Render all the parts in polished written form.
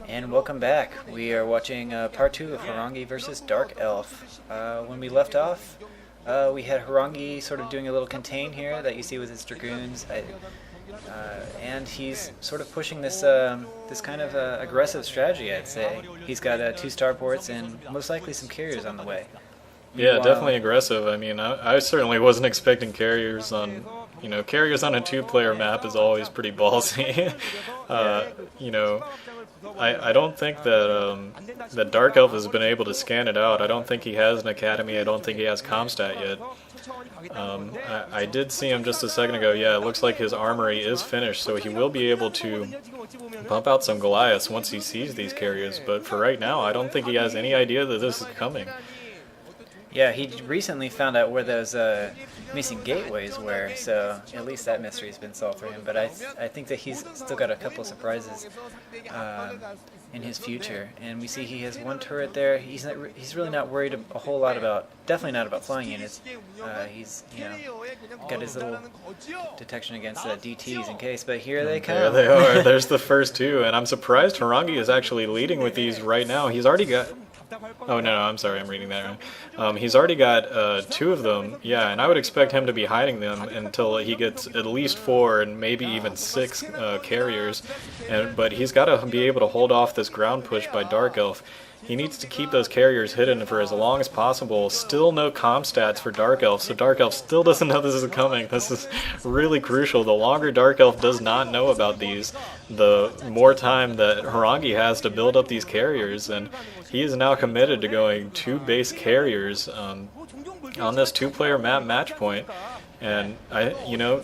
And welcome back. We are watching part 2 of Horang2 versus DarkElf. When we left off, we had Horang2 sort of doing a little contain here that you see with his dragoons, and he's sort of pushing this this kind of aggressive strategy, I'd say. He's got 2 starports and most likely some carriers on the way. Yeah, definitely aggressive. I mean, I certainly wasn't expecting carriers on, carriers on a 2-player map is always pretty ballsy. I don't think that DarkElf has been able to scan it out. I don't think he has an academy. I don't think he has Comstat yet. I did see him just a second ago. Yeah, it looks like his armory is finished, so he will be able to pump out some Goliaths once he sees these carriers. But for right now, I don't think he has any idea that this is coming. Yeah, he recently found out where those missing gateways were, so at least that mystery's been solved for him. But I think that he's still got a couple of surprises in his future. And we see he has 1 turret there. He's really not worried a whole lot about, definitely not about flying units. He's got his little detection against DTs in case. But here they come. There they are. There's the first 2, and I'm surprised Horang2 is actually leading with these right now. He's already got. Oh, no, I'm sorry, I'm reading that wrong. He's already got 2 of them, yeah, and I would expect him to be hiding them until he gets at least 4 and maybe even 6 carriers. But he's got to be able to hold off this ground push by DarkElf. He needs to keep those carriers hidden for as long as possible. Still no comm stats for DarkElf, so DarkElf still doesn't know this is coming. This is really crucial. The longer DarkElf does not know about these, the more time that Horang2 has to build up these carriers, and he is now committed to going 2 base carriers on this 2-player map match point. And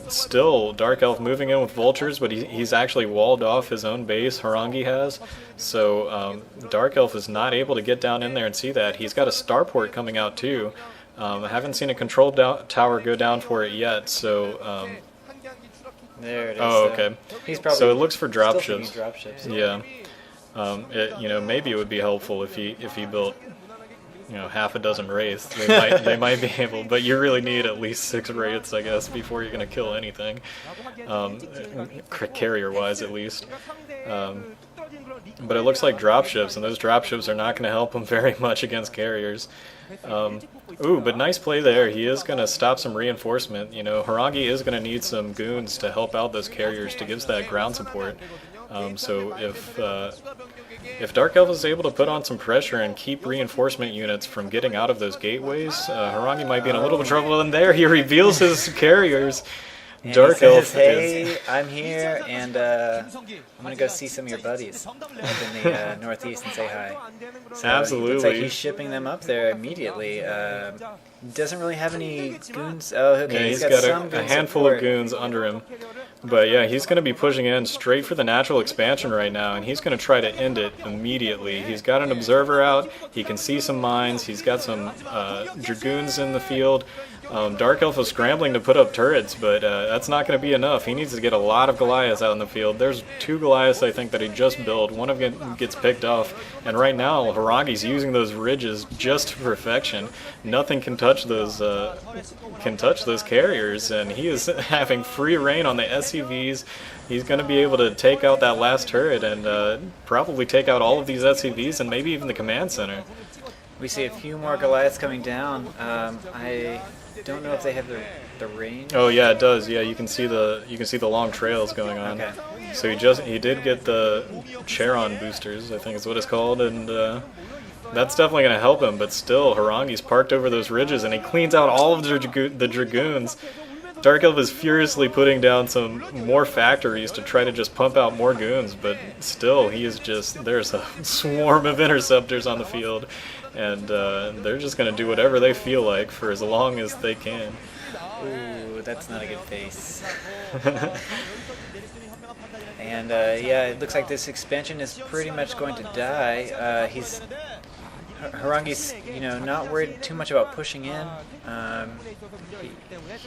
still DarkElf moving in with vultures, but he's actually walled off his own base. Horang2 has, so DarkElf is not able to get down in there and see that. He's got a starport coming out too. I haven't seen a control tower go down for it yet. So there it is. Oh, okay. He's probably so it looks for dropships. Yeah. Maybe it would be helpful if he built half a dozen wraiths. They might be able, but you really need at least 6 wraiths, I guess, before you're going to kill anything, carrier-wise at least. But it looks like dropships, and those dropships are not going to help him very much against carriers. But nice play there. He is going to stop some reinforcement. Horang2 is going to need some goons to help out those carriers to give us that ground support. So if DarkElf is able to put on some pressure and keep reinforcement units from getting out of those gateways, Horang2 might be in a little bit of trouble. And there he reveals his carriers. And DarkElf says, hey, I'm here, and I'm going to go see some of your buddies up in the northeast and say hi. So Absolutely. It looks like he's shipping them up there immediately. Doesn't really have any goons. Oh, okay. Yeah, he's got a handful of goons under him. But yeah, he's going to be pushing in straight for the natural expansion right now, and he's going to try to end it immediately. He's got an observer out. He can see some mines. He's got some dragoons in the field. DarkElf is scrambling to put up turrets, but that's not going to be enough. He needs to get a lot of Goliaths out in the field. There's 2 Goliaths, I think, that he just built. One of them gets picked off, and right now Horang2's using those ridges just to perfection. Nothing can touch those carriers, and he is having free reign on the SCVs. He's going to be able to take out that last turret and probably take out all of these SCVs and maybe even the command center. We see a few more Goliaths coming down. I don't know if they have the range. Oh yeah, it does. Yeah, you can see the long trails going on. Okay. So he did get the Charon boosters, I think is what it's called, and that's definitely going to help him. But still, Horang2's parked over those ridges, and he cleans out all of the dragoons. DarkElf is furiously putting down some more factories to try to just pump out more goons, but still, there's a swarm of interceptors on the field, and they're just going to do whatever they feel like for as long as they can. Ooh, that's not a good face. And yeah, it looks like this expansion is pretty much going to die. Horang2's, not worried too much about pushing in.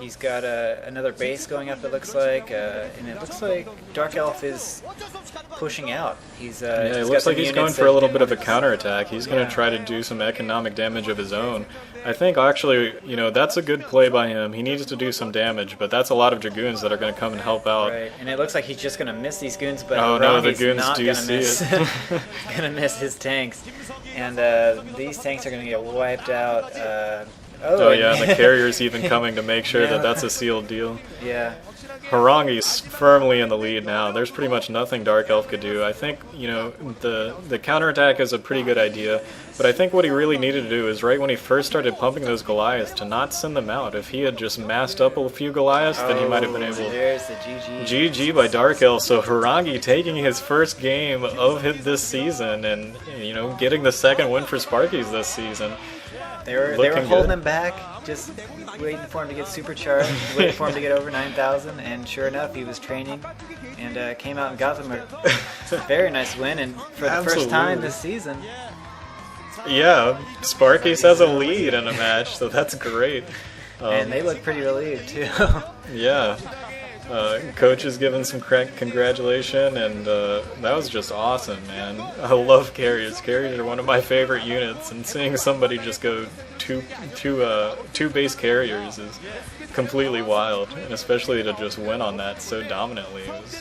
He's got another base going up, it looks like, and it looks like DarkElf is pushing out. He's yeah, it got looks some like he's units going for that a little didn't bit of a want to- counterattack. He's going Yeah. to try to do some economic damage of his own. I think actually, you know, that's a good play by him. He needs to do some damage, but that's a lot of Dragoons that are going to come and help out. Right, and it looks like he's just going to miss these goons, but Oh, no, the Horangi's goons not do gonna see miss. it. Gonna miss his tanks, and these tanks are going to get wiped out. Oh yeah, and the carrier's even coming to make sure Yeah. that that's a sealed deal. Yeah. Horangi's firmly in the lead now. There's pretty much nothing DarkElf could do. I think, you know, the counterattack is a pretty good idea, but I think what he really needed to do is right when he first started pumping those Goliaths to not send them out. If he had just massed up a few Goliaths, then he might have been able to... There's the GG. GG by DarkElf. So Horangi taking his first game of this season and, you know, getting the second win for Sparkyz this season. They were Looking holding good. him back, just waiting for him to get supercharged, waiting for him to get over 9,000, and sure enough, he was training and came out and got them a very nice win, and for the first time Absolutely. this season. Yeah, Sparkyz has a lead in a match, so that's great. And they look pretty relieved too. Yeah. Coach is giving some congratulation, and that was just awesome, man. I love carriers. Carriers are one of my favorite units, and seeing somebody just go two base carriers is completely wild, and especially to just win on that so dominantly. It was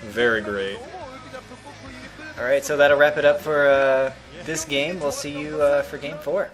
very great. All right, so that'll wrap it up for this game. We'll see you for Game 4.